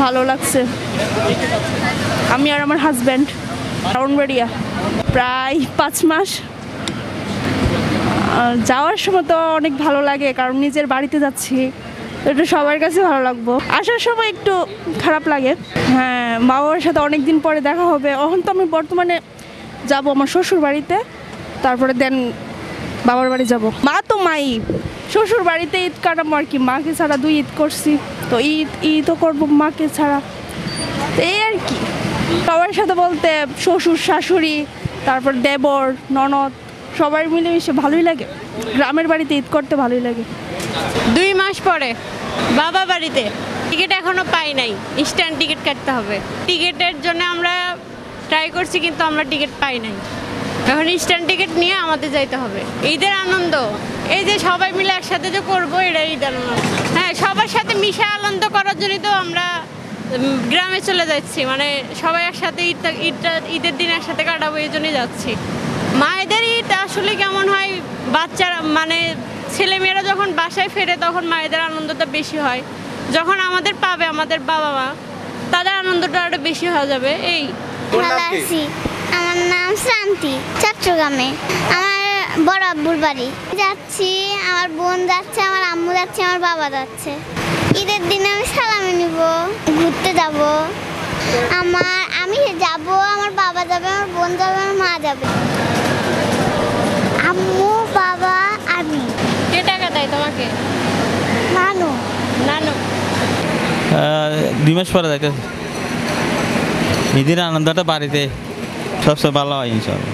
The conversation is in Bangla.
ভালো লাগছে। আমি আর আমার হাজব্যান্ড ব্রাউনবাড়িয়া প্রায় 5 মাস। যাওয়ার সময় তো অনেক ভালো লাগে, কারণ নিজের বাড়িতে যাচ্ছি, একটু সবার কাছে ভালো লাগবো। আসার সময় একটু খারাপ লাগে। হ্যাঁ, মা বাবার সাথে অনেক দিন পরে দেখা হবে। এখন তো আমি বর্তমানে যাব আমার শ্বশুর বাড়িতে, তারপরে দেন বাবার বাড়ি যাব। মা তো মাই, শ্বশুর বাড়িতে ঈদ কাটাবো আর কি। মাকে ছাড়া 2 ঈদ করছি, তো ঈদও করবো মাকে ছাড়া, তো এই আর কি। সবার সাথে বলতে শ্বশুর শাশুড়ি, তারপর দেবর ননদ, সবাই মিলেমিশে ভালোই লাগে। গ্রামের বাড়িতে ঈদ করতে ভালোই লাগে। 2 মাস পরে বাবা বাড়িতে। টিকিট এখনো পাই নাই, ইনস্ট্যান্ট টিকিট কাটতে হবে। টিকিটের জন্য আমরা ট্রাই করছি, কিন্তু আমরা টিকিট পাই নাই। এখন ইনস্ট্যান্ট টিকিট নিয়ে আমাদের যাইতে হবে। ঈদের আনন্দ, এই যে সবাই মিলে একসাথে যে করবো, এটাই ঈদ আনন্দ। হ্যাঁ, সবার সাথে মিশে আনন্দ করার জন্যই তো আমরা গ্রামে চলে যাচ্ছি। মানে সবাই একসাথে ঈদের দিন একসাথে কাটাবো, এই জন্যই যাচ্ছি। মায়েদের ঈদ আসলে কেমন হয়, বাচ্চারা মানে ছেলেমেয়েরা যখন বাসায় ফেরে তখন মায়েদের আনন্দটা বেশি হয়। যখন আমাদের পাবে আমাদের বাবা মা, তাদের আনন্দটা আরো বেশি হয়ে যাবে। এই ভালো আছি। আমার নাম শান্তি, চট্টগ্রামে। আমার বড় আব্বুর বাড়ি যাচ্ছি, আমার বোন যাচ্ছে, আমার আম্মু যাচ্ছে, আমার বাবা যাচ্ছে। ঈদের দিনে আমি সালামি নিব, ঘুরতে যাব। আমি যাব, আমার বাবা যাবে, আমার বোন যাবে, আমার মা যাবে। আম্মু, বাবা, আমি। কে টাকা দেয় তোমাকে? নানু। নানু। 2 মাস পরে দেখে ঈদের আনন্দটা বাড়িতে সবচেয়ে ভালো হয় ইনশাল্লাহ।